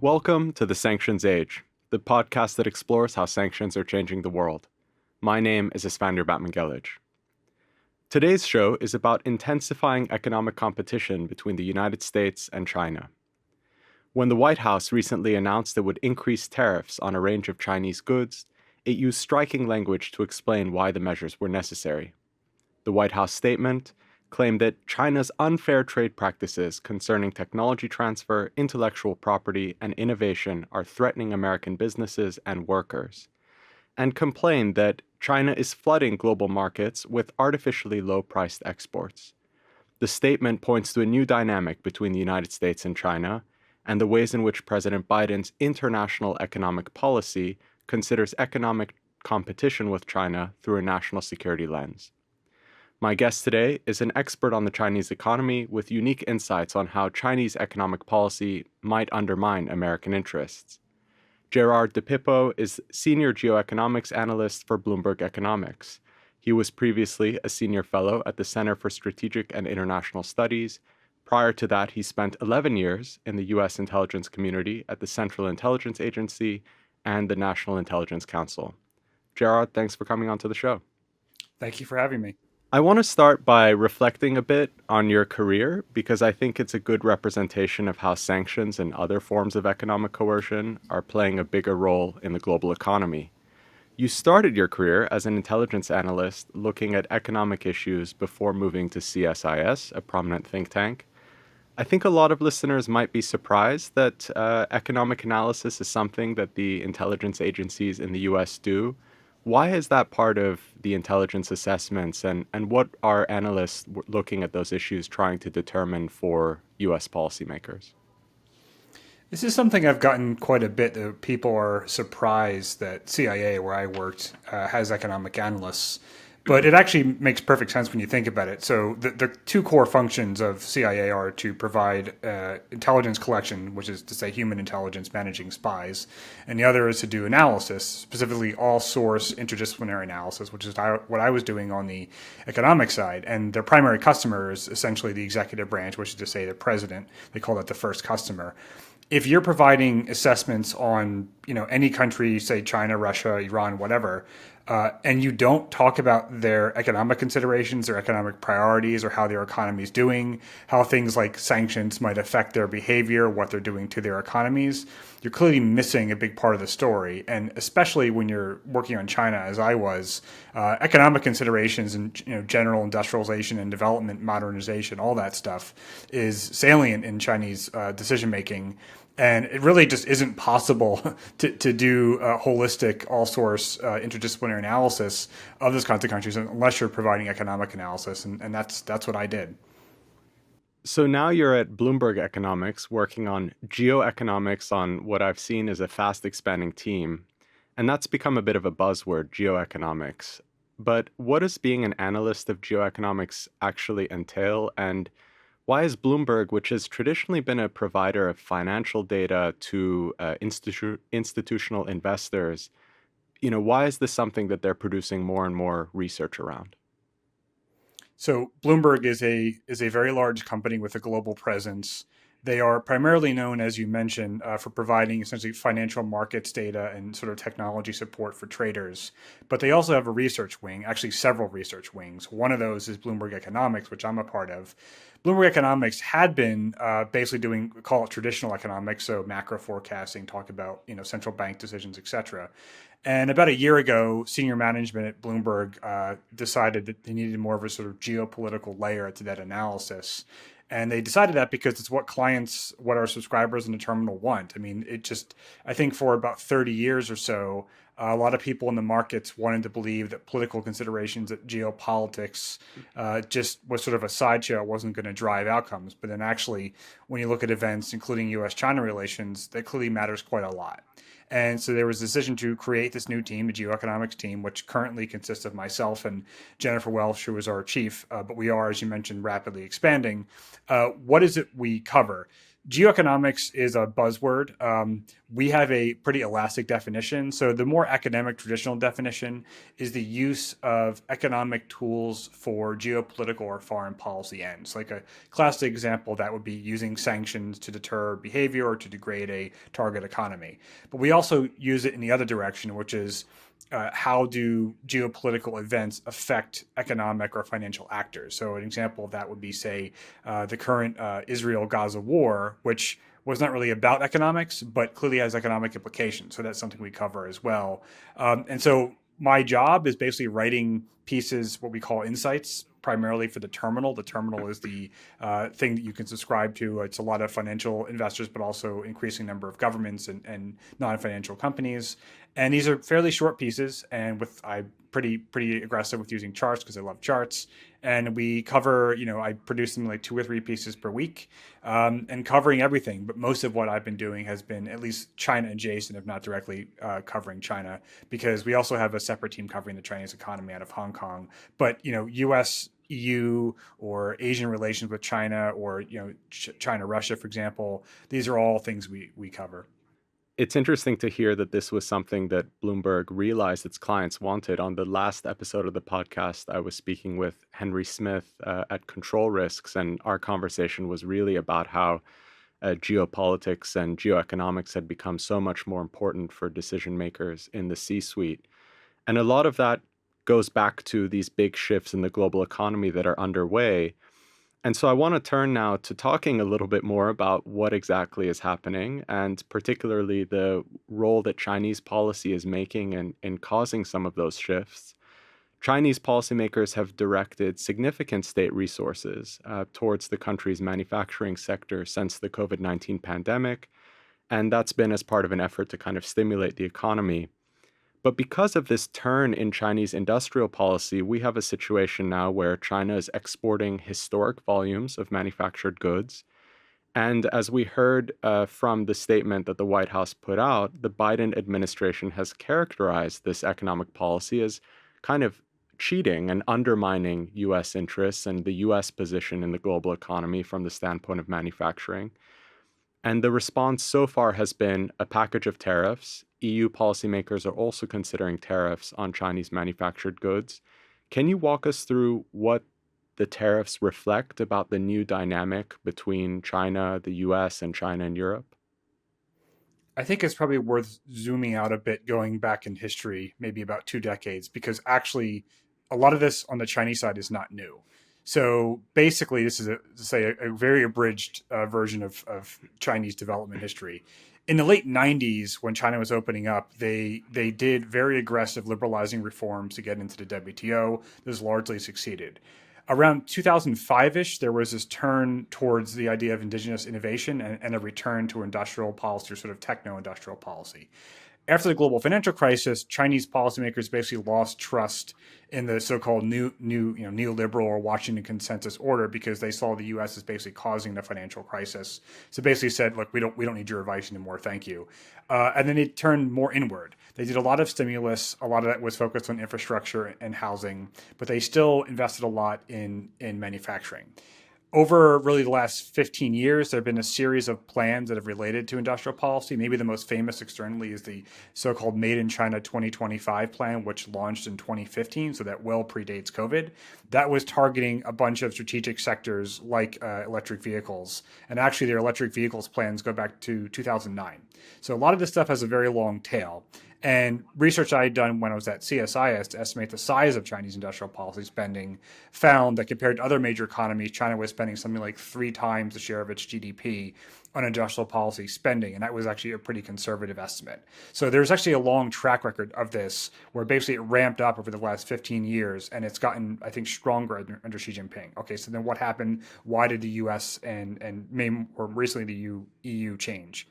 Welcome to The Sanctions Age, the podcast that explores how sanctions are changing the world. My name is Isfandir Batmangelic. Today's show is about intensifying economic competition between the United States and China. When the White House recently announced it would increase tariffs on a range of Chinese goods, it used striking language to explain why the measures were necessary. The White House statement claimed that China's unfair trade practices concerning technology transfer, intellectual property, and innovation are threatening American businesses and workers, and complained that China is flooding global markets with artificially low-priced exports. The statement points to a new dynamic between the United States and China, and the ways in which President Biden's international economic policy considers economic competition with China through a national security lens. My guest today is an expert on the Chinese economy with unique insights on how Chinese economic policy might undermine American interests. Gerard DiPippo is Senior Geo-Economics Analyst for Bloomberg Economics. He was previously a senior fellow at the Center for Strategic and International Studies. Prior to that, he spent 11 years in the U.S. intelligence community at the Central Intelligence Agency and the National Intelligence Council. Gerard, thanks for coming onto the show. Thank you for having me. I want to start by reflecting a bit on your career because I think it's a good representation of how sanctions and other forms of economic coercion are playing a bigger role in the global economy. You started your career as an intelligence analyst looking at economic issues before moving to CSIS, a prominent think tank. I think a lot of listeners might be surprised that economic analysis is something that the intelligence agencies in the US do. Why is that part of the intelligence assessments, and what are analysts looking at those issues trying to determine for U.S. policymakers? This is something I've gotten quite a bit. That people are surprised that CIA, where I worked, has economic analysts. But it actually makes perfect sense when you think about it. So the two core functions of CIA are to provide intelligence collection, which is to say human intelligence managing spies, and the other is to do analysis, specifically all-source interdisciplinary analysis, which is what I was doing on the economic side. And their primary customer is essentially the executive branch, which is to say the president. They call that the first customer. If you're providing assessments on, any country, say China, Russia, Iran, whatever, and you don't talk about their economic considerations, their economic priorities, or how their economy is doing, how things like sanctions might affect their behavior, what they're doing to their economies, you're clearly missing a big part of the story. And especially when you're working on China, as I was, economic considerations and general industrialization and development, modernization, all that stuff is salient in Chinese decision making. And it really just isn't possible to do a holistic, all-source, interdisciplinary analysis of those kinds of countries unless you're providing economic analysis, and that's what I did. So now you're at Bloomberg Economics working on geoeconomics on what I've seen as a fast-expanding team, and that's become a bit of a buzzword, geoeconomics. But what does being an analyst of geoeconomics actually entail, and why is Bloomberg, which has traditionally been a provider of financial data to institutional investors, why is this something that they're producing more and more research around? So Bloomberg is a very large company with a global presence. They are primarily known, as you mentioned, for providing essentially financial markets data and sort of technology support for traders. But they also have a research wing, actually several research wings. One of those is Bloomberg Economics, which I'm a part of. Bloomberg Economics had been basically doing, call it traditional economics, so macro forecasting, talk about central bank decisions, et cetera. And about a year ago, senior management at Bloomberg decided that they needed more of a sort of geopolitical layer to that analysis. And they decided that because it's what our subscribers in the terminal want. I mean, I think for about 30 years or so, a lot of people in the markets wanted to believe that political considerations, that geopolitics just was sort of a sideshow. It wasn't going to drive outcomes. But then actually, when you look at events, including U.S.-China relations, that clearly matters quite a lot. And so there was a decision to create this new team, the geoeconomics team, which currently consists of myself and Jennifer Welsh, who is our chief. But we are, as you mentioned, rapidly expanding. What is it we cover? Geoeconomics is a buzzword. We have a pretty elastic definition. So the more academic traditional definition is the use of economic tools for geopolitical or foreign policy ends. Like a classic example that would be using sanctions to deter behavior or to degrade a target economy. But we also use it in the other direction, which is how do geopolitical events affect economic or financial actors? So, an example of that would be, say, the current Israel Gaza war, which was not really about economics, but clearly has economic implications. So, that's something we cover as well. And so, my job is basically writing pieces, what we call insights, primarily for the terminal. The terminal is the thing that you can subscribe to. It's a lot of financial investors, but also increasing number of governments and non-financial companies. And these are fairly short pieces, and I'm pretty aggressive with using charts because I love charts. And we cover, I produce them like 2 or 3 pieces per week, and covering everything. But most of what I've been doing has been at least China adjacent, if not directly covering China, because we also have a separate team covering the Chinese economy out of Hong Kong. But U.S. EU or Asian relations with China, or China Russia, for example, these are all things we cover. It's interesting to hear that this was something that Bloomberg realized its clients wanted. On the last episode of the podcast, I was speaking with Henry Smith at Control Risks, and our conversation was really about how geopolitics and geoeconomics had become so much more important for decision makers in the C-suite. And a lot of that goes back to these big shifts in the global economy that are underway. And so I want to turn now to talking a little bit more about what exactly is happening, and particularly the role that Chinese policy is making in causing some of those shifts. Chinese policymakers have directed significant state resources towards the country's manufacturing sector since the COVID-19 pandemic, and that's been as part of an effort to kind of stimulate the economy. But because of this turn in Chinese industrial policy, we have a situation now where China is exporting historic volumes of manufactured goods. And as we heard from the statement that the White House put out, the Biden administration has characterized this economic policy as kind of cheating and undermining U.S. interests and the U.S. position in the global economy from the standpoint of manufacturing. And the response so far has been a package of tariffs. EU policymakers are also considering tariffs on Chinese manufactured goods. Can you walk us through what the tariffs reflect about the new dynamic between China, the US, and China and Europe? I think it's probably worth zooming out a bit, going back in history, maybe about 2 decades, because actually a lot of this on the Chinese side is not new. So basically, this is a very abridged version of Chinese development history. In the late 90s, when China was opening up, they did very aggressive liberalizing reforms to get into the WTO. This largely succeeded. Around 2005-ish, there was this turn towards the idea of indigenous innovation and a return to industrial policy, or sort of techno-industrial policy. After the global financial crisis, Chinese policymakers basically lost trust in the so-called new neoliberal or Washington consensus order, because they saw the U.S. as basically causing the financial crisis. So basically said, look, we don't need your advice anymore, thank you. And then it turned more inward. They did a lot of stimulus. A lot of that was focused on infrastructure and housing, but they still invested a lot in manufacturing. Over really the last 15 years, there have been a series of plans that have related to industrial policy. Maybe the most famous externally is the so-called Made in China 2025 plan, which launched in 2015, so that well predates COVID. That was targeting a bunch of strategic sectors like electric vehicles. And actually, their electric vehicles plans go back to 2009. So a lot of this stuff has a very long tail. And research I had done when I was at CSIS to estimate the size of Chinese industrial policy spending found that compared to other major economies, China was spending something like 3 times the share of its GDP on industrial policy spending. And that was actually a pretty conservative estimate. So there's actually a long track record of this where basically it ramped up over the last 15 years, and it's gotten, I think, stronger under Xi Jinping. Okay, so then what happened? Why did the US and more recently the EU change?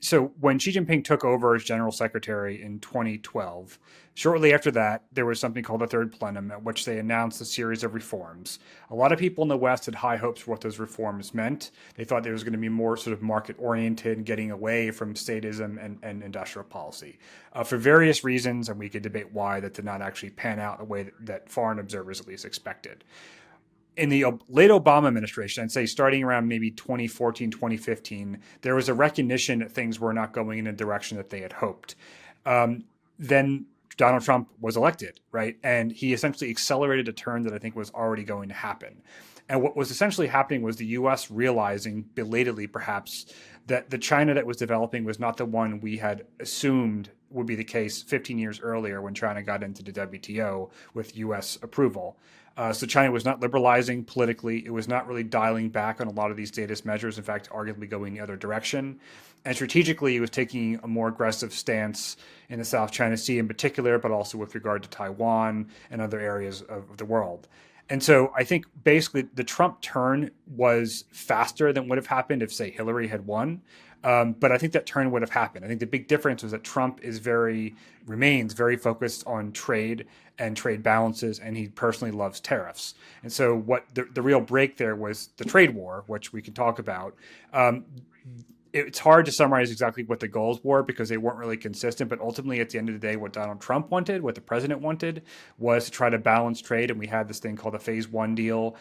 So when Xi Jinping took over as general secretary in 2012, shortly after that, there was something called the Third Plenum, at which they announced a series of reforms. A lot of people in the West had high hopes for what those reforms meant. They thought there was going to be more sort of market-oriented and getting away from statism and industrial policy. For various reasons, and we could debate why, that did not actually pan out the way that foreign observers at least expected. in the late Obama administration, I'd say starting around maybe 2014, 2015, there was a recognition that things were not going in the direction that they had hoped. Then Donald Trump was elected, right? And he essentially accelerated a turn that I think was already going to happen. And what was essentially happening was the US realizing, belatedly perhaps, that the China that was developing was not the one we had assumed would be the case 15 years earlier when China got into the WTO with US approval. So China was not liberalizing politically. It was not really dialing back on a lot of these latest measures. In fact, arguably going the other direction. And strategically, it was taking a more aggressive stance in the South China Sea in particular, but also with regard to Taiwan and other areas of the world. And so I think basically the Trump turn was faster than would have happened if, say, Hillary had won. But I think that turn would have happened. I think the big difference was that Trump remains very focused on trade and trade balances, and he personally loves tariffs. And so what the real break there was the trade war, which we can talk about. It's hard to summarize exactly what the goals were because they weren't really consistent. But ultimately, at the end of the day, what Donald Trump wanted, what the president wanted, was to try to balance trade. And we had this thing called the Phase 1 deal,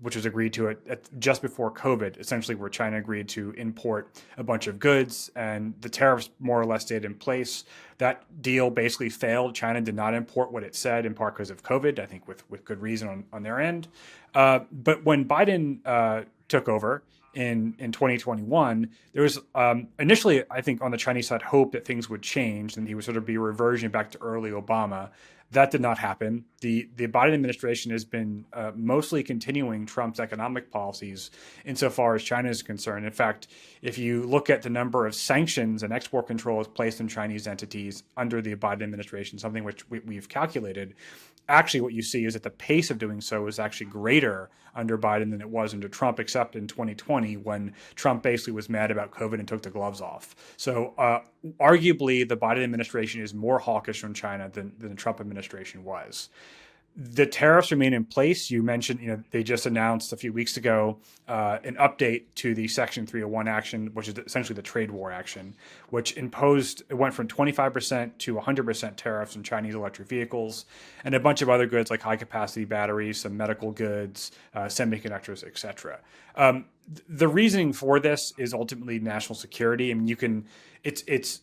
which was agreed to just before COVID, essentially where China agreed to import a bunch of goods and the tariffs more or less stayed in place. That deal basically failed. China did not import what it said, in part because of COVID, I think with good reason on their end. But when Biden took over, in 2021, there was initially, I think, on the Chinese side, hope that things would change and he would sort of be a reversion back to early Obama. That did not happen. The Biden administration has been mostly continuing Trump's economic policies insofar as China is concerned. In fact, if you look at the number of sanctions and export controls placed on Chinese entities under the Biden administration, something which we've calculated, actually what you see is that the pace of doing so is actually greater under Biden than it was under Trump, except in 2020 when Trump basically was mad about COVID and took the gloves off. So arguably, the Biden administration is more hawkish on China than the Trump administration was. The tariffs remain in place. You mentioned, they just announced a few weeks ago an update to the Section 301 action, which is essentially the trade war action, which it went from 25% to 100% tariffs on Chinese electric vehicles and a bunch of other goods like high capacity batteries, some medical goods, semiconductors, etc. The reasoning for this is ultimately national security. I mean,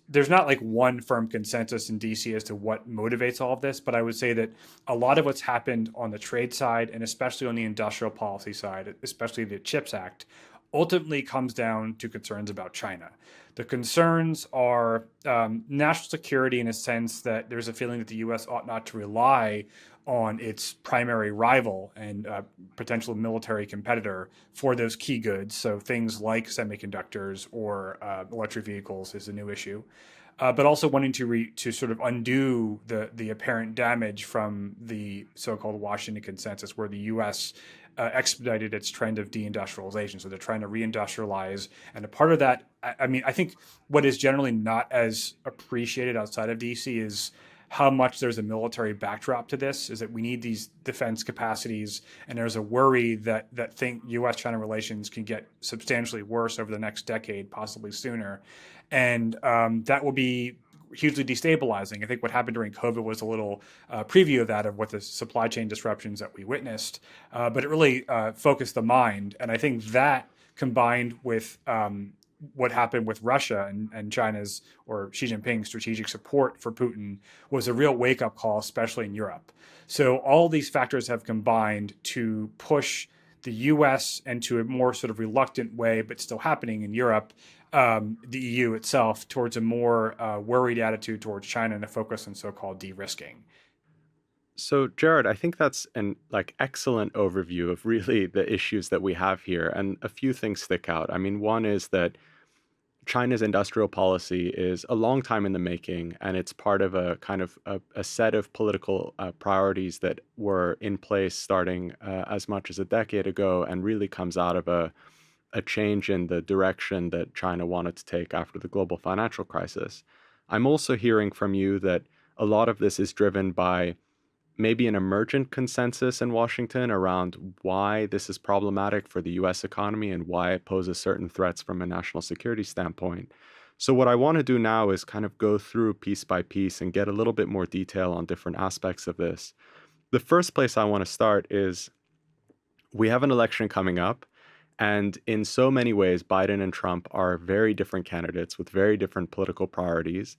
there's not like one firm consensus in DC as to what motivates all of this, but I would say that a lot of what's happened on the trade side and especially on the industrial policy side, especially the CHIPS Act, ultimately comes down to concerns about China. The concerns are national security in a sense that there's a feeling that the U.S. ought not to rely on its primary rival and potential military competitor for those key goods. So things like semiconductors or electric vehicles is a new issue. But also wanting to sort of undo the apparent damage from the so-called Washington Consensus, where the U.S. Expedited its trend of deindustrialization. So they're trying to reindustrialize. And a part of that, I think what is generally not as appreciated outside of D.C. is how much there's a military backdrop to this, is that we need these defense capacities. And there's a worry that U.S.-China relations can get substantially worse over the next decade, possibly sooner. And that will be hugely destabilizing. I think what happened during COVID was a little preview of that, of what the supply chain disruptions that we witnessed. But it really focused the mind. And I think that combined with what happened with Russia and China's or Xi Jinping's strategic support for Putin was a real wake-up call, especially in Europe. So all these factors have combined to push the U.S. into a more sort of reluctant way, but still happening in Europe, the EU itself, towards a more worried attitude towards China and a focus on so-called de-risking. So, Jared, I think that's an excellent overview of really the issues that we have here, and a few things stick out. I mean, one is that China's industrial policy is a long time in the making, and it's part of a kind of a set of political priorities that were in place starting as much as a decade ago, and really comes out of a change in the direction that China wanted to take after the global financial crisis. I'm also hearing from you that a lot of this is driven by maybe an emergent consensus in Washington around why this is problematic for the US economy and why it poses certain threats from a national security standpoint. So what I want to do now is kind of go through piece by piece and get a little bit more detail on different aspects of this. The first place I want to start is, We have an election coming up, and in so many ways, Biden and Trump are very different candidates with very different political priorities.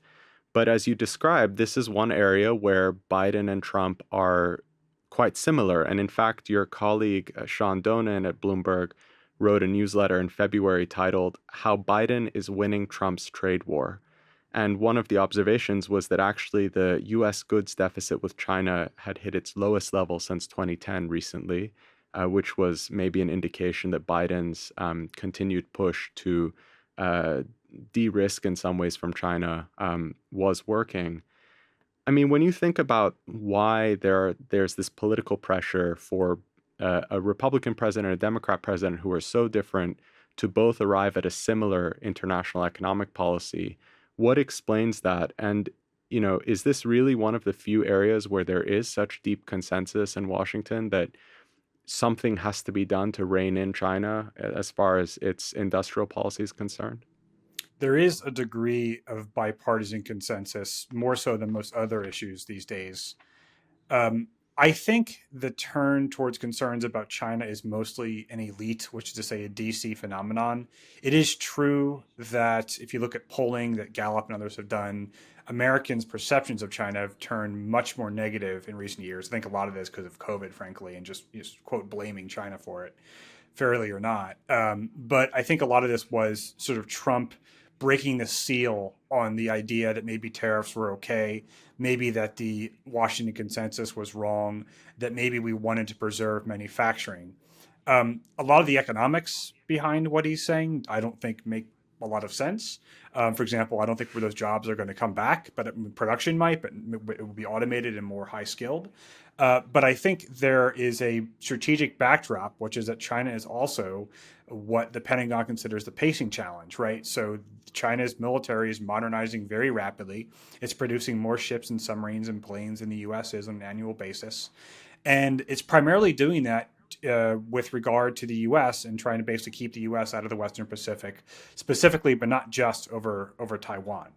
But as you described, this is one area where Biden and Trump are quite similar. And in fact, your colleague, Sean Donan at Bloomberg, wrote a newsletter in February titled How Biden is Winning Trump's Trade War. And one of the observations was that actually the US goods deficit with China had hit its lowest level since 2010 recently, which was maybe an indication that Biden's continued push to de-risk in some ways from China was working. I mean, when you think about why there's this political pressure for a Republican president and a Democrat president who are so different to both arrive at a similar international economic policy, what explains that? And, is this really one of the few areas where there is such deep consensus in Washington that something has to be done to rein in China as far as its industrial policy is concerned? There is a degree of bipartisan consensus, more so than most other issues these days. I think the turn towards concerns about China is mostly an elite, which is to say a DC phenomenon. It is true that if you look at polling that Gallup and others have done, Americans' perceptions of China have turned much more negative in recent years. I think a lot of this because of COVID, frankly, and just quote blaming China for it, fairly or not. But I think a lot of this was sort of Trump breaking the seal on the idea that maybe tariffs were okay, maybe that the Washington consensus was wrong, that maybe we wanted to preserve manufacturing. A lot of the economics behind what he's saying, I don't think make a lot of sense. For example, I don't think those jobs are going to come back, but production might, but it will be automated and more high skilled. But I think there is a strategic backdrop, which is that China is also what the Pentagon considers the pacing challenge, right? So China's military is modernizing very rapidly. It's producing more ships and submarines and planes than the U.S. is on an annual basis. And it's primarily doing that with regard to the U.S. and trying to basically keep the U.S. out of the Western Pacific, specifically, but not just over Taiwan.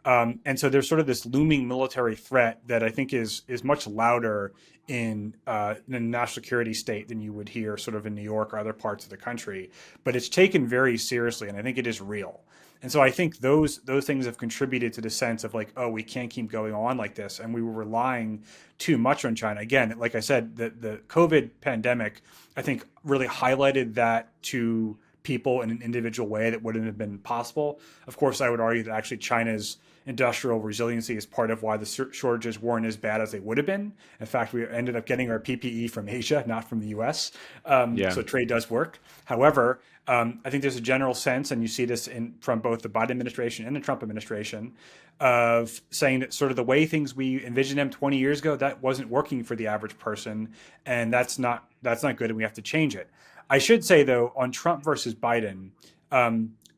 And so there's sort of this looming military threat that I think is much louder in the national security state than you would hear sort of in New York or other parts of the country. But it's taken very seriously, and I think it is real. And so I think those things have contributed to the sense of like, oh, we can't keep going on like this. And we were relying too much on China. Again, like I said, the COVID pandemic, I think, really highlighted that to people in an individual way that wouldn't have been possible. Of course, I would argue that actually China's industrial resiliency is part of why the shortages weren't as bad as they would have been. In fact, we ended up getting our PPE from Asia, not from the US. So trade does work. However, I think there's a general sense, and you see this from both the Biden administration and the Trump administration, of saying that sort of the way things we envisioned them 20 years ago, that wasn't working for the average person, and that's not good, and we have to change it. I should say, though, on Trump versus Biden,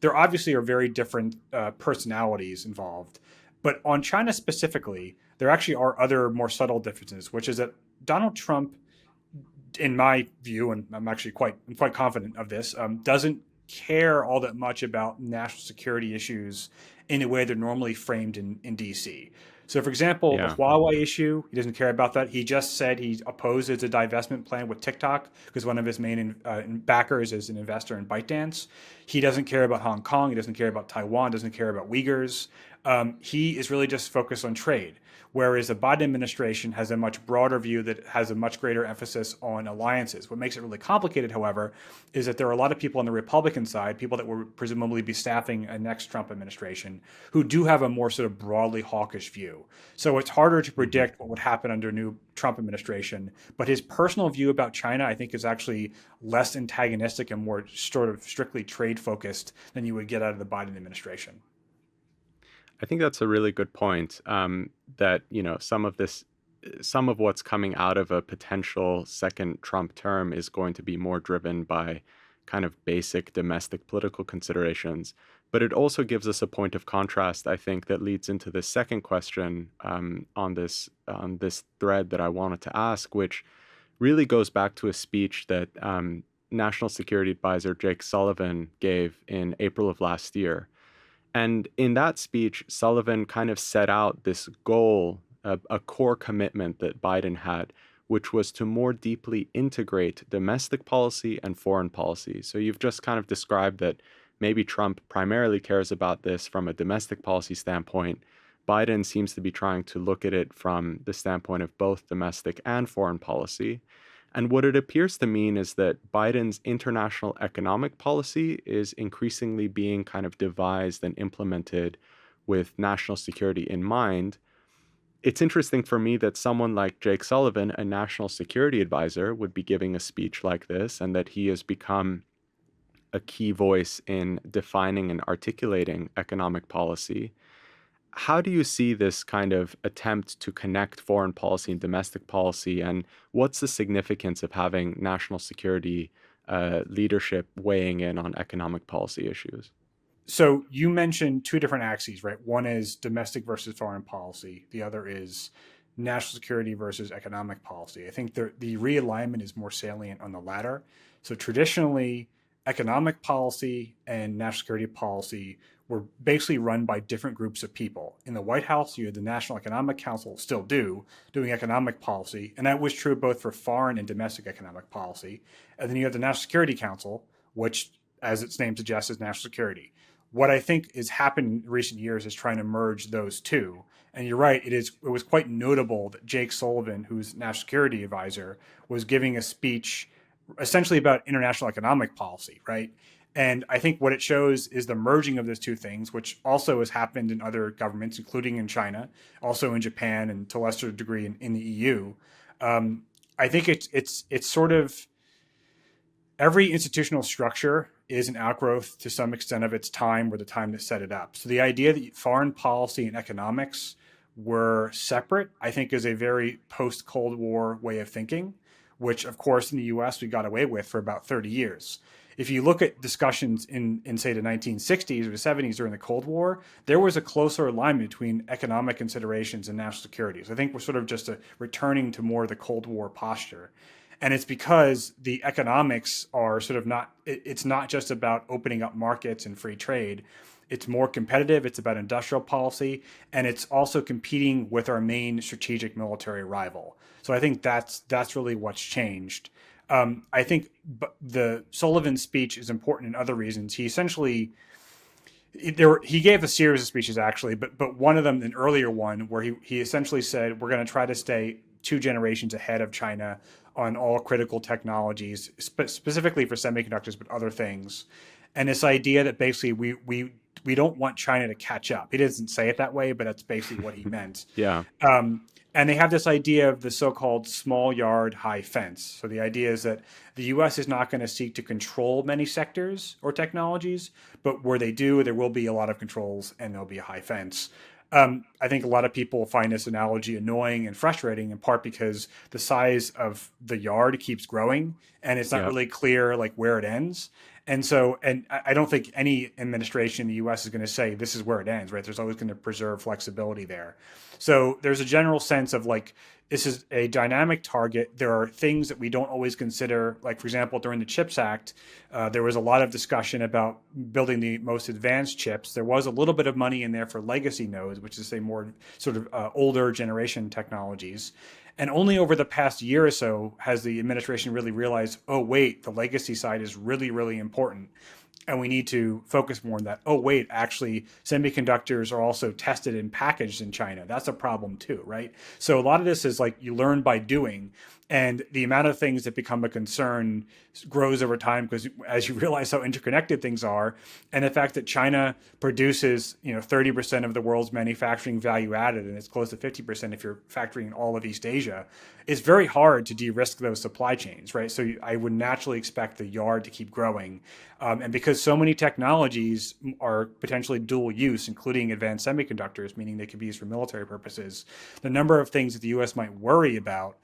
there obviously are very different personalities involved. But on China specifically, there actually are other more subtle differences, which is that Donald Trump, in my view, and I'm actually quite confident of this, doesn't care all that much about national security issues in a way they're normally framed in DC. So, for example, the Huawei issue, he doesn't care about that. He just said he opposes a divestment plan with TikTok because one of his main backers is an investor in ByteDance. He doesn't care about Hong Kong. He doesn't care about Taiwan. Doesn't care about Uyghurs. He is really just focused on trade. Whereas the Biden administration has a much broader view that has a much greater emphasis on alliances. What makes it really complicated, however, is that there are a lot of people on the Republican side, people that will presumably be staffing a next Trump administration, who do have a more sort of broadly hawkish view. So it's harder to predict what would happen under a new Trump administration. But his personal view about China, I think, is actually less antagonistic and more sort of strictly trade focused than you would get out of the Biden administration. I think that's a really good point. That some of what's coming out of a potential second Trump term is going to be more driven by kind of basic domestic political considerations. But it also gives us a point of contrast, I think, that leads into the second question on this thread that I wanted to ask, which really goes back to a speech that National Security Advisor Jake Sullivan gave in April of last year. And in that speech, Sullivan kind of set out this goal, a core commitment that Biden had, which was to more deeply integrate domestic policy and foreign policy. So you've just kind of described that maybe Trump primarily cares about this from a domestic policy standpoint. Biden seems to be trying to look at it from the standpoint of both domestic and foreign policy. And what it appears to mean is that Biden's international economic policy is increasingly being kind of devised and implemented with national security in mind. It's interesting for me that someone like Jake Sullivan, a national security advisor, would be giving a speech like this, and that he has become a key voice in defining and articulating economic policy. How do you see this kind of attempt to connect foreign policy and domestic policy, and what's the significance of having national security leadership weighing in on economic policy issues? So you mentioned two different axes, right? One is domestic versus foreign policy. The other is national security versus economic policy. I think the realignment is more salient on the latter. So traditionally, economic policy and national security policy were basically run by different groups of people. In the White House, you had the National Economic Council, still doing economic policy. And that was true both for foreign and domestic economic policy. And then you have the National Security Council, which, as its name suggests, is national security. What I think has happened in recent years is trying to merge those two. And you're right, it was quite notable that Jake Sullivan, who's national security advisor, was giving a speech essentially about international economic policy, right? And I think what it shows is the merging of those two things, which also has happened in other governments, including in China, also in Japan, and to a lesser degree in the EU. I think it's sort of every institutional structure is an outgrowth to some extent of its time or the time that set it up. So the idea that foreign policy and economics were separate, I think, is a very post-Cold War way of thinking, which, of course, in the US, we got away with for about 30 years. If you look at discussions in say, the 1960s or the 70s during the Cold War, there was a closer alignment between economic considerations and national security. So I think we're sort of just returning to more of the Cold War posture. And it's because the economics are sort of it's not just about opening up markets and free trade. It's more competitive. It's about industrial policy. And it's also competing with our main strategic military rival. So I think that's really what's changed. I think the Sullivan speech is important in other reasons. He essentially, he gave a series of speeches actually, but one of them, an earlier one, where he essentially said, we're going to try to stay 2 generations ahead of China on all critical technologies, specifically for semiconductors, but other things. And this idea that basically we don't want China to catch up. He doesn't say it that way, but that's basically what he meant. Yeah. And they have this idea of the so-called small yard, high fence. So the idea is that the U.S. is not going to seek to control many sectors or technologies, but where they do, there will be a lot of controls and there'll be a high fence. I think a lot of people find this analogy annoying and frustrating, in part because the size of the yard keeps growing and it's not really clear like where it ends. And so, and I don't think any administration in the U.S. is going to say this is where it ends, right? There's always going to preserve flexibility there. So there's a general sense of like, this is a dynamic target. There are things that we don't always consider. Like, for example, during the CHIPS Act, there was a lot of discussion about building the most advanced chips. There was a little bit of money in there for legacy nodes, which is, say, more sort of older generation technologies. And only over the past year or so has the administration really realized, oh, wait, the legacy side is really, really important. And we need to focus more on that. Oh, wait, actually, semiconductors are also tested and packaged in China. That's a problem too, right? So a lot of this is like you learn by doing. And the amount of things that become a concern grows over time because as you realize how interconnected things are, and the fact that China produces 30% of the world's manufacturing value added, and it's close to 50% if you're factoring all of East Asia, it's very hard to de-risk those supply chains, right? So I would naturally expect the yard to keep growing. And because so many technologies are potentially dual use, including advanced semiconductors, meaning they could be used for military purposes, the number of things that the U.S. might worry about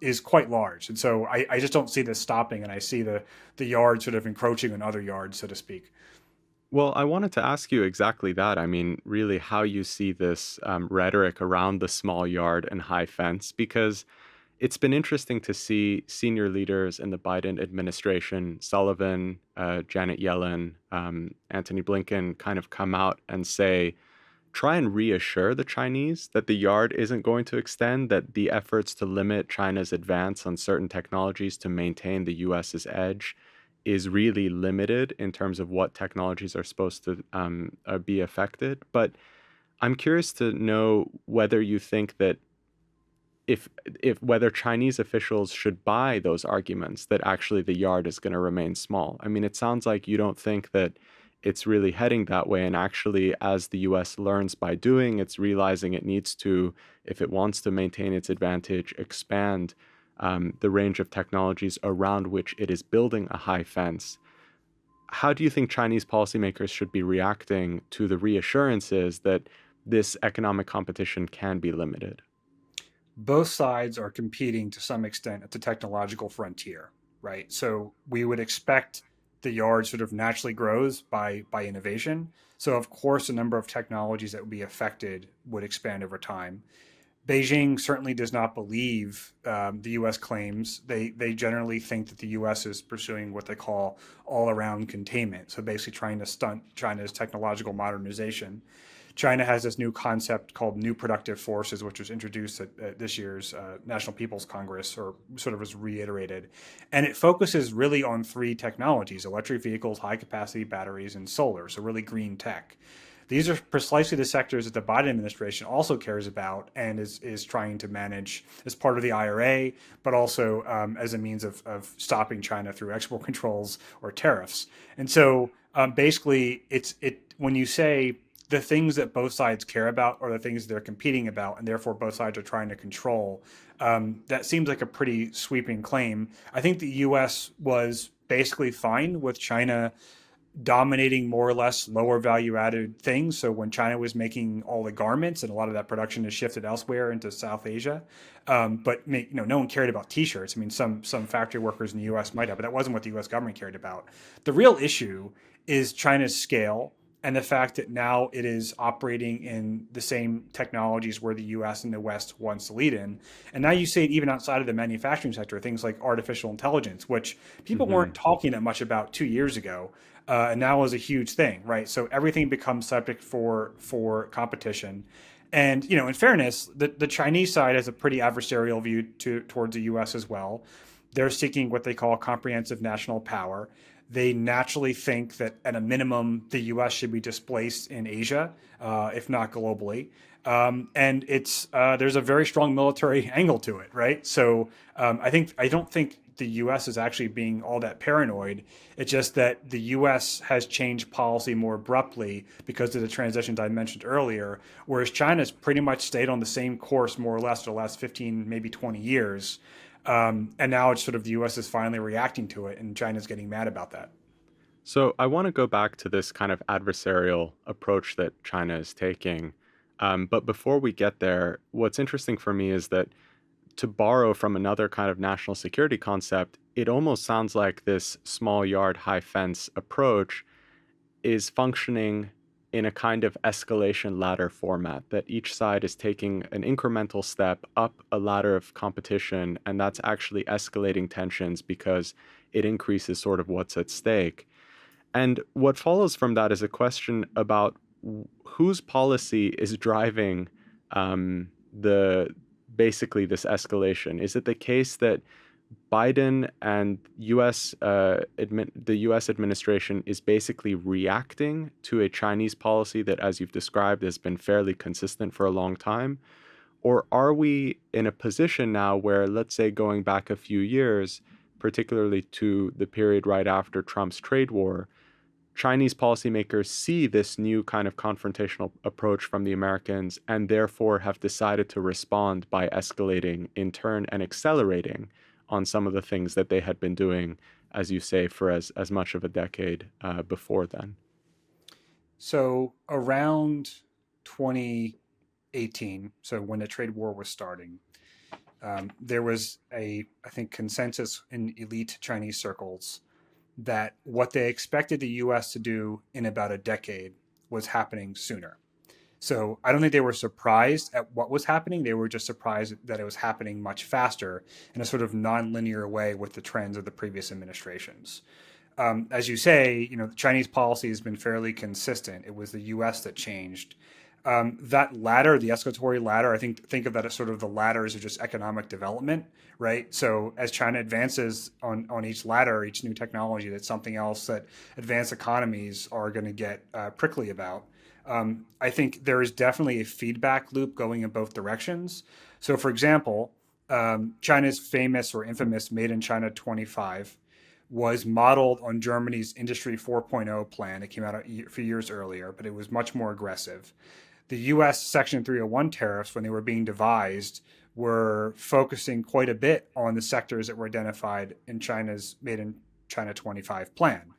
is quite large. And so I just don't see this stopping, and I see the yard sort of encroaching on other yards, so to speak. Well, I wanted to ask you exactly that. I mean, really how you see this rhetoric around the small yard and high fence, because it's been interesting to see senior leaders in the Biden administration, Sullivan, Janet Yellen, Antony Blinken, kind of come out and say try and reassure the Chinese that the yard isn't going to extend, that the efforts to limit China's advance on certain technologies to maintain the US's edge is really limited in terms of what technologies are supposed to be affected. But I'm curious to know whether you think that if whether Chinese officials should buy those arguments that actually the yard is going to remain small. I mean, it sounds like you don't think that it's really heading that way. And actually, as the US learns by doing, it's realizing it needs to, if it wants to maintain its advantage, expand the range of technologies around which it is building a high fence. How do you think Chinese policymakers should be reacting to the reassurances that this economic competition can be limited? Both sides are competing to some extent at the technological frontier, right? So we would expect the yard sort of naturally grows by innovation. So of course, the number of technologies that would be affected would expand over time. Beijing certainly does not believe the U.S. claims. They generally think that the U.S. is pursuing what they call all-around containment. So basically trying to stunt China's technological modernization. China has this new concept called new productive forces, which was introduced at this year's National People's Congress, or sort of was reiterated. And it focuses really on three technologies: electric vehicles, high capacity batteries, and solar. So really green tech. These are precisely the sectors that the Biden administration also cares about and is trying to manage as part of the IRA, but also as a means of stopping China through export controls or tariffs. And so basically, when you say the things that both sides care about are the things they're competing about, and therefore both sides are trying to control, that seems like a pretty sweeping claim. I think the U.S. was basically fine with China dominating more or less lower value added things. So when China was making all the garments, and a lot of that production has shifted elsewhere into South Asia, but no one cared about T-shirts. I mean, some factory workers in the U.S. might have, but that wasn't what the U.S. government cared about. The real issue is China's scale and the fact that now it is operating in the same technologies where the U.S. and the West wants to lead in. And now you see it even outside of the manufacturing sector, things like artificial intelligence, which people weren't talking that much about 2 years ago. And now is a huge thing, right? So everything becomes subject for competition. And, in fairness, the Chinese side has a pretty adversarial view towards the U.S. as well. They're seeking what they call comprehensive national power. They naturally think that at a minimum, the U.S. should be displaced in Asia, if not globally. And there's a very strong military angle to it, right? So I don't think the U.S. is actually being all that paranoid. It's just that the U.S. has changed policy more abruptly because of the transitions I mentioned earlier, whereas China's pretty much stayed on the same course more or less for the last 15, maybe 20 years. And now it's sort of the U.S. is finally reacting to it, and China's getting mad about that. So I want to go back to this kind of adversarial approach that China is taking. But before we get there, what's interesting for me is that, to borrow from another kind of national security concept, it almost sounds like this small yard, high fence approach is functioning in a kind of escalation ladder format, that each side is taking an incremental step up a ladder of competition, and that's actually escalating tensions because it increases sort of what's at stake. And what follows from that is a question about whose policy is driving the basically this escalation. Is it the case that Biden and the U.S. administration is basically reacting to a Chinese policy that, as you've described, has been fairly consistent for a long time? Or are we in a position now where, let's say, going back a few years, particularly to the period right after Trump's trade war, Chinese policymakers see this new kind of confrontational approach from the Americans and therefore have decided to respond by escalating in turn and accelerating on some of the things that they had been doing, as you say, for as much of a decade before then? So around 2018, so when the trade war was starting, there was I think, consensus in elite Chinese circles that what they expected the U.S. to do in about a decade was happening sooner. So I don't think they were surprised at what was happening. They were just surprised that it was happening much faster in a sort of nonlinear way with the trends of the previous administrations. As you say, the Chinese policy has been fairly consistent. It was the U.S. that changed. That ladder, the escalatory ladder, I think of that as sort of the ladders of just economic development, right? So as China advances on each ladder, each new technology, that's something else that advanced economies are going to get prickly about. I think there is definitely a feedback loop going in both directions. So, for example, China's famous or infamous Made in China 25 was modeled on Germany's Industry 4.0 plan. It came out a few years earlier, but it was much more aggressive. The US Section 301 tariffs, when they were being devised, were focusing quite a bit on the sectors that were identified in China's Made in China 25 plan.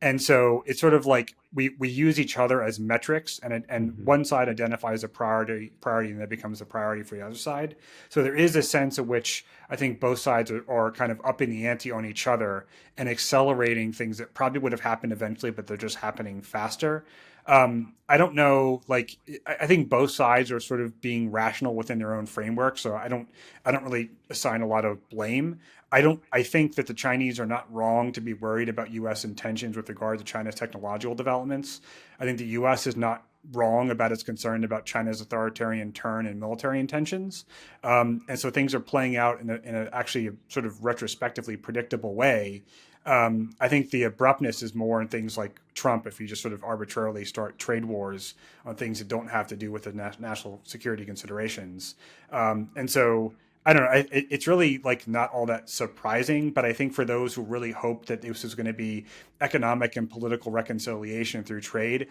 And so it's sort of like we use each other as metrics, and one side identifies a priority, and that becomes a priority for the other side. So there is a sense in which I think both sides are kind of upping the ante on each other and accelerating things that probably would have happened eventually, but they're just happening faster. I don't know. Like, I think both sides are sort of being rational within their own framework. So I don't really assign a lot of blame. I think that the Chinese are not wrong to be worried about U.S. intentions with regard to China's technological developments. I think the U.S. is not wrong about its concern about China's authoritarian turn and military intentions. And so things are playing out in a actually a sort of retrospectively predictable way. I think the abruptness is more in things like Trump, if you just sort of arbitrarily start trade wars on things that don't have to do with the national security considerations. And so I don't know. It's really like not all that surprising, but I think for those who really hope that this is going to be economic and political reconciliation through trade,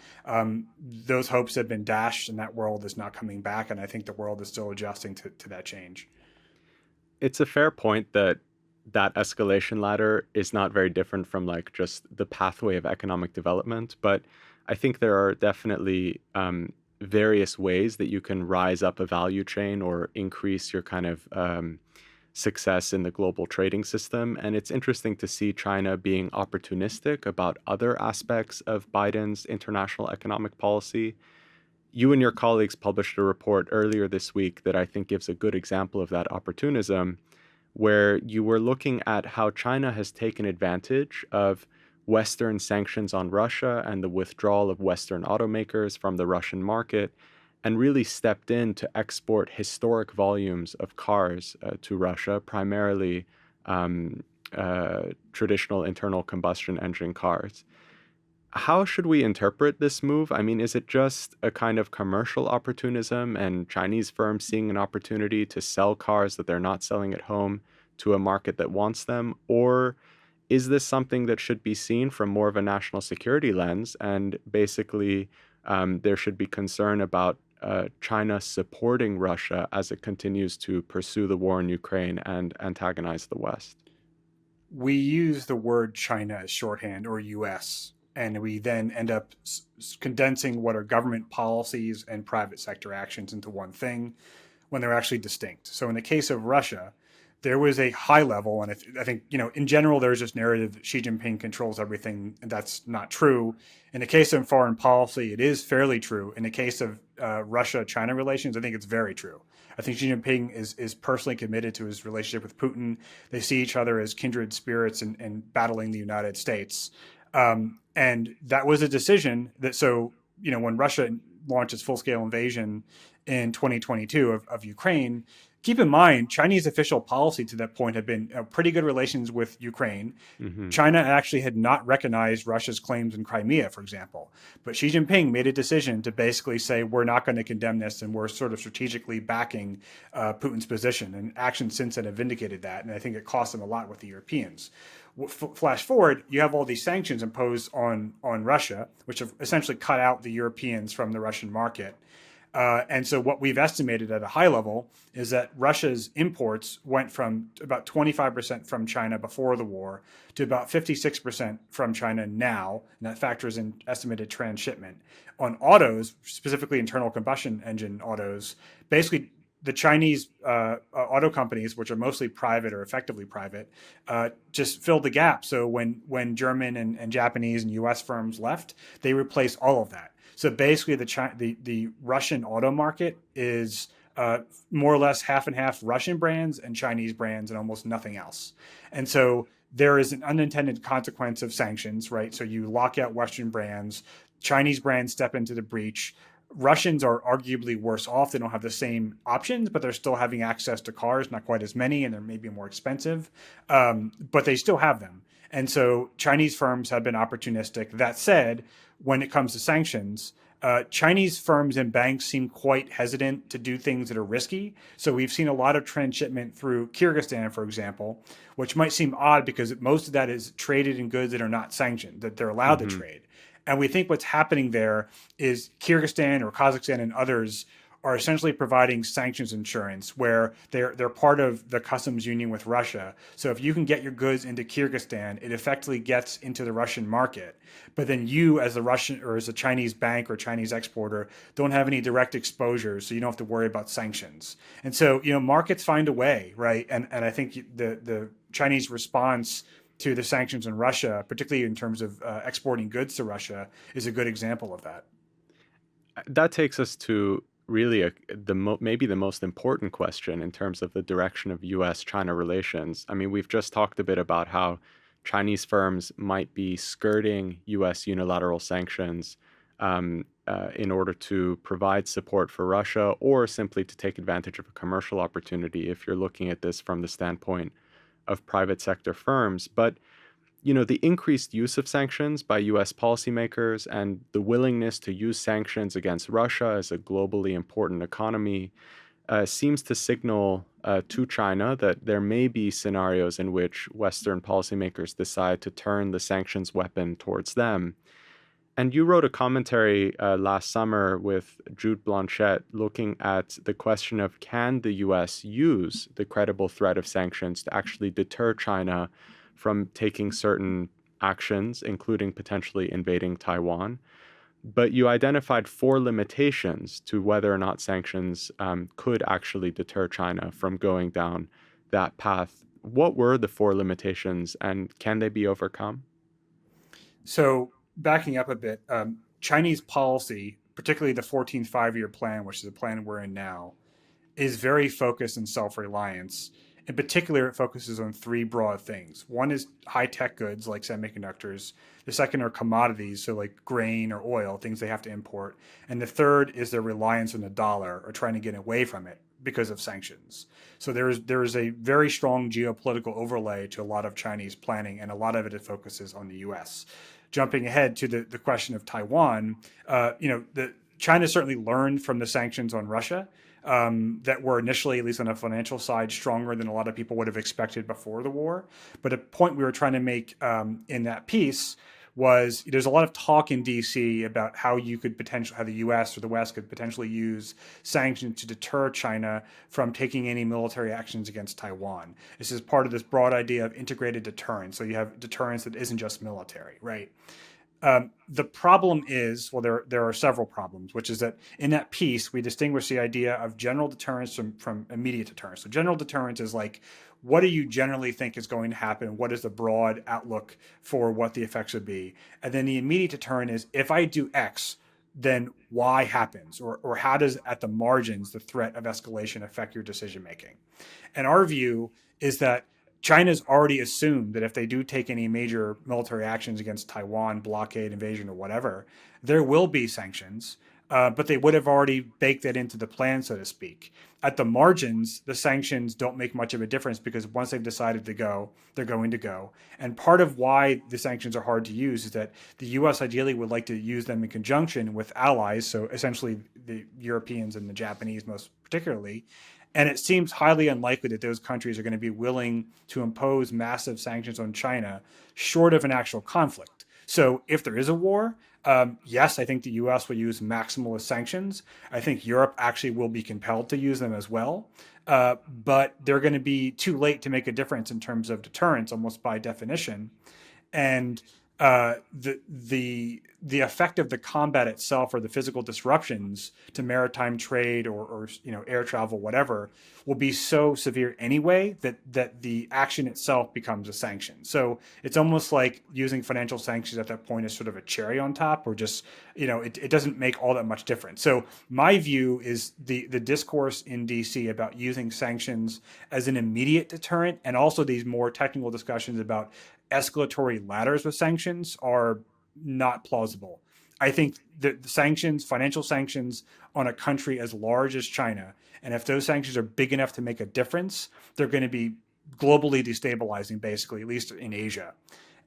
those hopes have been dashed, and that world is not coming back. And I think the world is still adjusting to that change. It's a fair point that that escalation ladder is not very different from like just the pathway of economic development, but I think there are definitely various ways that you can rise up a value chain or increase your kind of success in the global trading system. And it's interesting to see China being opportunistic about other aspects of Biden's international economic policy. You and your colleagues published a report earlier this week that I think gives a good example of that opportunism, where you were looking at how China has taken advantage of Western sanctions on Russia and the withdrawal of Western automakers from the Russian market, and really stepped in to export historic volumes of cars to Russia, primarily traditional internal combustion engine cars. How should we interpret this move? I mean, is it just a kind of commercial opportunism and Chinese firms seeing an opportunity to sell cars that they're not selling at home to a market that wants them? Or is this something that should be seen from more of a national security lens? And basically, there should be concern about China supporting Russia as it continues to pursue the war in Ukraine and antagonize the West. We use the word China as shorthand, or US, and we then end up condensing what are government policies and private sector actions into one thing when they're actually distinct. So in the case of Russia, there was a high level, and I think, in general, there's this narrative that Xi Jinping controls everything, and that's not true. In the case of foreign policy, it is fairly true. In the case of Russia-China relations, I think it's very true. I think Xi Jinping is personally committed to his relationship with Putin. They see each other as kindred spirits in battling the United States. And that was a decision that, so, when Russia launched its full-scale invasion in 2022 of Ukraine, keep in mind, Chinese official policy to that point had been pretty good relations with Ukraine. Mm-hmm. China actually had not recognized Russia's claims in Crimea, for example. But Xi Jinping made a decision to basically say, we're not going to condemn this, and we're sort of strategically backing Putin's position. And actions since then have vindicated that. And I think it cost them a lot with the Europeans. Flash forward, you have all these sanctions imposed on Russia, which have essentially cut out the Europeans from the Russian market. And so what we've estimated at a high level is that Russia's imports went from about 25% from China before the war to about 56% from China now, and that factors in estimated transshipment. On autos, specifically internal combustion engine autos, basically the Chinese auto companies, which are mostly private or effectively private, just filled the gap. So when German and Japanese and U.S. firms left, they replaced all of that. So basically, the Russian auto market is more or less half and half Russian brands and Chinese brands and almost nothing else. And so there is an unintended consequence of sanctions, right? So you lock out Western brands, Chinese brands step into the breach. Russians are arguably worse off. They don't have the same options, but they're still having access to cars, not quite as many, and they're maybe more expensive, but they still have them. And so Chinese firms have been opportunistic. That said, when it comes to sanctions, Chinese firms and banks seem quite hesitant to do things that are risky. So we've seen a lot of transshipment through Kyrgyzstan, for example, which might seem odd because most of that is traded in goods that are not sanctioned, that they're allowed to Hmm. trade. And we think what's happening there is Kyrgyzstan or Kazakhstan and others are essentially providing sanctions insurance where they're part of the customs union with Russia. So if you can get your goods into Kyrgyzstan, it effectively gets into the Russian market. But then you, as a Russian or as a Chinese bank or Chinese exporter, don't have any direct exposure, so you don't have to worry about sanctions. And so, markets find a way, right? And I think the Chinese response to the sanctions in Russia, particularly in terms of exporting goods to Russia, is a good example of that. That takes us to really maybe the most important question in terms of the direction of U.S.-China relations. I mean, we've just talked a bit about how Chinese firms might be skirting U.S. unilateral sanctions in order to provide support for Russia or simply to take advantage of a commercial opportunity if you're looking at this from the standpoint of private sector firms. But the increased use of sanctions by US policymakers and the willingness to use sanctions against Russia as a globally important economy seems to signal to China that there may be scenarios in which Western policymakers decide to turn the sanctions weapon towards them. And you wrote a commentary last summer with Jude Blanchette looking at the question of can the US use the credible threat of sanctions to actually deter China from taking certain actions, including potentially invading Taiwan. But you identified four limitations to whether or not sanctions could actually deter China from going down that path. What were the four limitations and can they be overcome? So backing up a bit, Chinese policy, particularly the 14th five-year plan, which is the plan we're in now, is very focused on self-reliance. In particular, it focuses on three broad things. One is high-tech goods like semiconductors. The second are commodities, so like grain or oil, things they have to import. And the third is their reliance on the dollar or trying to get away from it because of sanctions. So there is a very strong geopolitical overlay to a lot of Chinese planning, and a lot of it focuses on the U.S. Jumping ahead to the question of Taiwan, China certainly learned from the sanctions on Russia that were initially, at least on the financial side, stronger than a lot of people would have expected before the war. But a point we were trying to make in that piece was there's a lot of talk in DC about how the US or the West could potentially use sanctions to deter China from taking any military actions against Taiwan. This is part of this broad idea of integrated deterrence. So you have deterrence that isn't just military, right? The problem is, well, there are several problems, which is that in that piece, we distinguish the idea of general deterrence from immediate deterrence. So general deterrence is like, what do you generally think is going to happen? What is the broad outlook for what the effects would be? And then the immediate deterrent is, if I do X, then Y happens, or how does at the margins the threat of escalation affect your decision making? And our view is that China's already assumed that if they do take any major military actions against Taiwan, blockade, invasion, or whatever, there will be sanctions, but they would have already baked that into the plan, so to speak. At the margins, the sanctions don't make much of a difference because once they've decided to go, they're going to go. And part of why the sanctions are hard to use is that the US ideally would like to use them in conjunction with allies, so essentially the Europeans and the Japanese most particularly. And it seems highly unlikely that those countries are going to be willing to impose massive sanctions on China short of an actual conflict. So if there is a war, yes, I think the US will use maximalist sanctions. I think Europe actually will be compelled to use them as well. But they're going to be too late to make a difference in terms of deterrence, almost by definition. And the effect of the combat itself or the physical disruptions to maritime trade or air travel, whatever, will be so severe anyway that the action itself becomes a sanction. So it's almost like using financial sanctions at that point is sort of a cherry on top, or just it doesn't make all that much difference. So my view is the discourse in DC about using sanctions as an immediate deterrent, and also these more technical discussions about escalatory ladders with sanctions, are not plausible. I think the sanctions, financial sanctions on a country as large as China, and if those sanctions are big enough to make a difference, they're going to be globally destabilizing, basically, at least in Asia.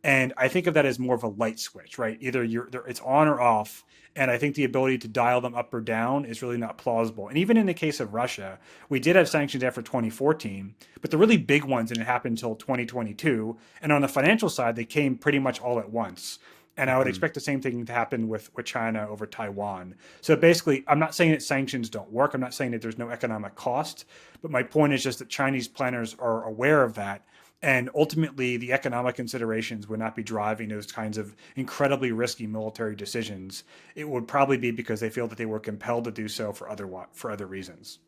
And I think of that as more of a light switch, right? Either it's on or off. And I think the ability to dial them up or down is really not plausible. And even in the case of Russia, we did have sanctions after 2014, but the really big ones didn't happen until 2022. And on the financial side, they came pretty much all at once. And I would Mhm. expect the same thing to happen with China over Taiwan. So basically, I'm not saying that sanctions don't work. I'm not saying that there's no economic cost. But my point is just that Chinese planners are aware of that. And ultimately, the economic considerations would not be driving those kinds of incredibly risky military decisions. It would probably be because they feel that they were compelled to do so for other reasons.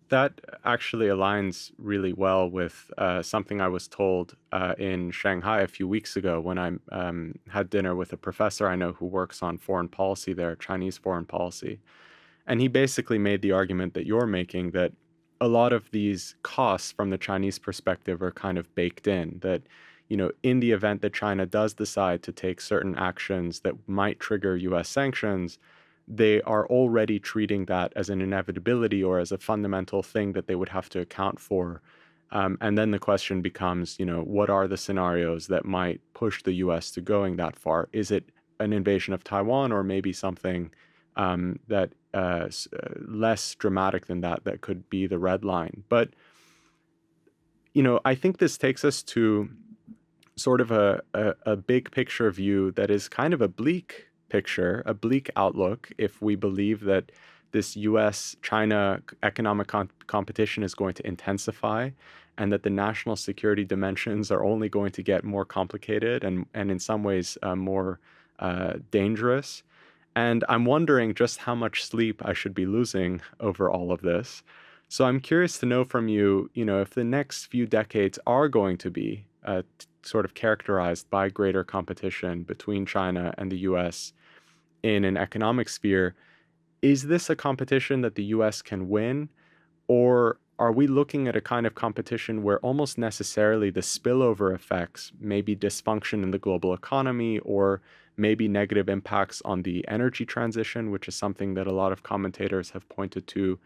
That actually aligns really well with something I was told in Shanghai a few weeks ago when I had dinner with a professor I know who works on foreign policy there, Chinese foreign policy. And he basically made the argument that you're making, that a lot of these costs from the Chinese perspective are kind of baked in, that, in the event that China does decide to take certain actions that might trigger US sanctions, they are already treating that as an inevitability or as a fundamental thing that they would have to account for. And then the question becomes, what are the scenarios that might push the US to going that far? Is it an invasion of Taiwan, or maybe something that less dramatic than that, that could be the red line? But, I think this takes us to sort of a big picture view that is kind of a bleak picture, a bleak outlook, if we believe that this US China economic competition is going to intensify, and that the national security dimensions are only going to get more complicated and in some ways more dangerous. And I'm wondering just how much sleep I should be losing over all of this. So I'm curious to know from you, if the next few decades are going to be sort of characterized by greater competition between China and the US in an economic sphere, is this a competition that the US can win? Or are we looking at a kind of competition where almost necessarily the spillover effects, maybe dysfunction in the global economy, or maybe negative impacts on the energy transition, which is something that a lot of commentators have pointed to,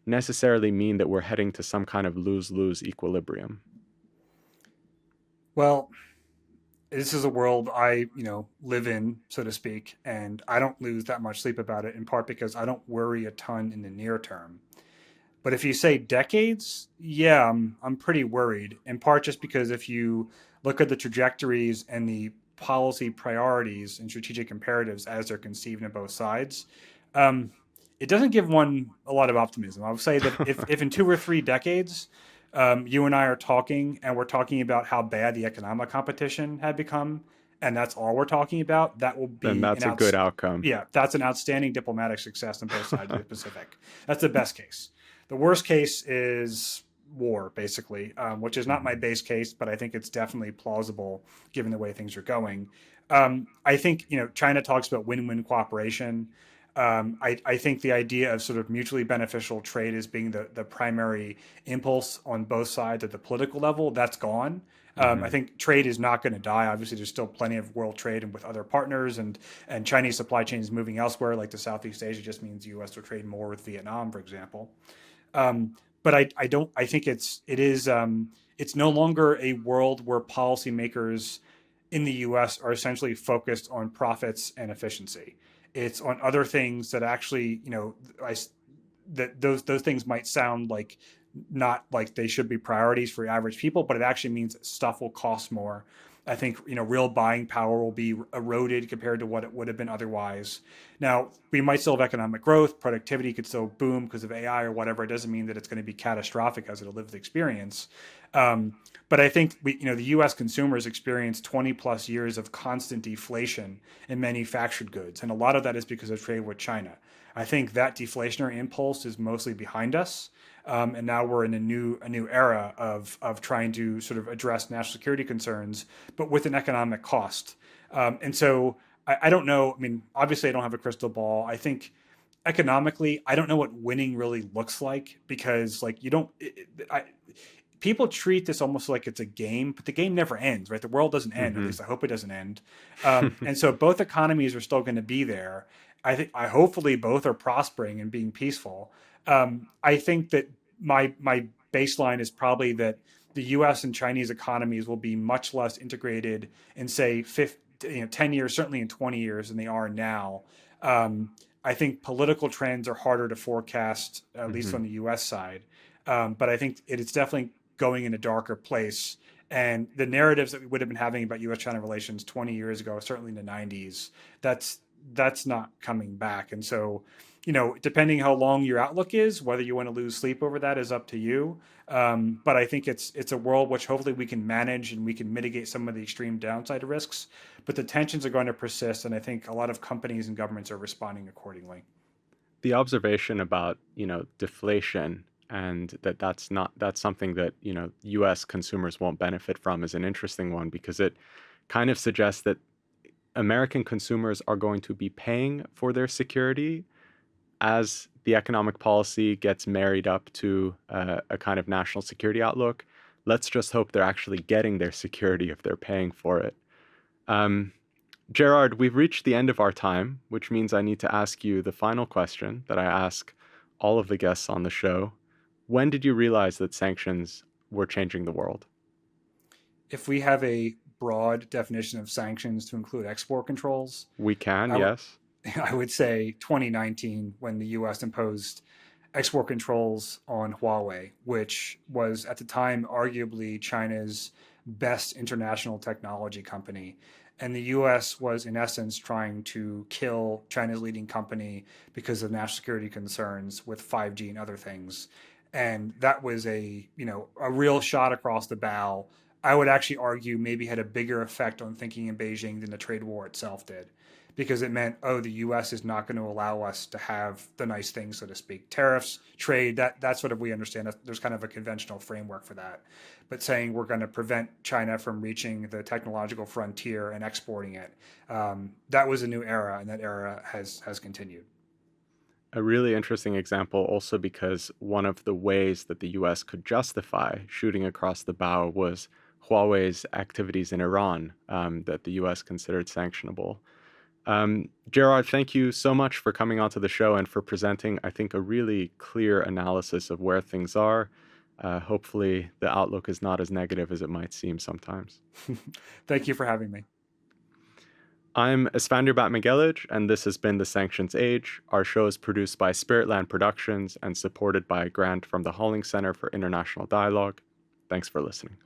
necessarily mean that we're heading to some kind of lose-lose equilibrium? Well, this is a world I, live in, so to speak, and I don't lose that much sleep about it, in part because I don't worry a ton in the near term. But if you say decades, yeah, I'm pretty worried. In part just because if you look at the trajectories and the policy priorities and strategic imperatives as they're conceived on both sides, um, it doesn't give one a lot of optimism. I would say that if in 2 or 3 decades, you and I are talking and we're talking about how bad the economic competition had become, and that's all we're talking about, that will Then be that's a good outcome. yeah, that's an outstanding diplomatic success on both sides of the Pacific. That's the best case. The worst case is war, basically, which is not my Mhm. base case, but I think it's definitely plausible given the way things are going. I think China talks about win-win cooperation. I think the idea of sort of mutually beneficial trade as being the primary impulse on both sides at the political level, that's gone. I Mhm. think trade is not going to die. Obviously, there's still plenty of world trade and with other partners, and Chinese supply chains moving elsewhere, like to Southeast Asia, just means the U.S. will trade more with Vietnam, for example. But I don't. I think it's no longer a world where policymakers in the U.S. are essentially focused on profits and efficiency. It's on other things that actually, that those things might sound like not like they should be priorities for average people, but it actually means that stuff will cost more. I think real buying power will be eroded compared to what it would have been otherwise. Now we might still have economic growth, productivity could still boom because of AI or whatever. It doesn't mean that it's going to be catastrophic as a lived experience. But I think the U.S. consumers experience 20 plus years of constant deflation in manufactured goods, and a lot of that is because of trade with China. I think that deflationary impulse is mostly behind us, and now we're in a new era of trying to sort of address national security concerns, but with an economic cost. And so I don't know. I mean, obviously, I don't have a crystal ball. I think economically, I don't know what winning really looks like because, like, you don't. people treat this almost like it's a game, but the game never ends, right? The world doesn't end. At least I hope it doesn't end. And so both economies are still going to be there. I hopefully both are prospering and being peaceful. I think that my baseline is probably that the U.S. and Chinese economies will be much less integrated in, say, 10 years, certainly in 20 years, than they are now. I think political trends are harder to forecast, at least on the U.S. side. But I think it is definitely going in a darker place. And the narratives that we would have been having about U.S.-China relations 20 years ago, certainly in the 90s, that's not coming back. And so, depending how long your outlook is, whether you want to lose sleep over that is up to you. But I think it's a world which hopefully we can manage and we can mitigate some of the extreme downside risks. But the tensions are going to persist, and I think a lot of companies and governments are responding accordingly. The observation about, deflation and that's something that, US consumers won't benefit from is an interesting one, because it kind of suggests that American consumers are going to be paying for their security as the economic policy gets married up to a kind of national security outlook. Let's just hope they're actually getting their security if they're paying for it. Gerard, we've reached the end of our time, which means I need to ask you the final question that I ask all of the guests on the show. When did you realize that sanctions were changing the world? If we have a broad definition of sanctions to include export controls, we can, yes. I would say 2019, when the U.S. imposed export controls on Huawei, which was at the time arguably China's best international technology company. And the U.S. was, in essence, trying to kill China's leading company because of national security concerns with 5G and other things. And that was a real shot across the bow. I would actually argue maybe had a bigger effect on thinking in Beijing than the trade war itself did, because it meant, the U.S. is not going to allow us to have the nice things, so to speak. Tariffs, trade, that's sort of, we understand. There's kind of a conventional framework for that. But saying we're going to prevent China from reaching the technological frontier and exporting it, that was a new era, and that era has continued. A really interesting example also because one of the ways that the U.S. could justify shooting across the bow was Huawei's activities in Iran that the U.S. considered sanctionable. Gerard, thank you so much for coming onto the show and for presenting, I think, a really clear analysis of where things are. Hopefully the outlook is not as negative as it might seem sometimes. Thank you for having me. I'm Esfandiar Batmanghelidj, and this has been The Sanctions Age. Our show is produced by Spiritland Productions and supported by a grant from the Halling Center for International Dialogue. Thanks for listening.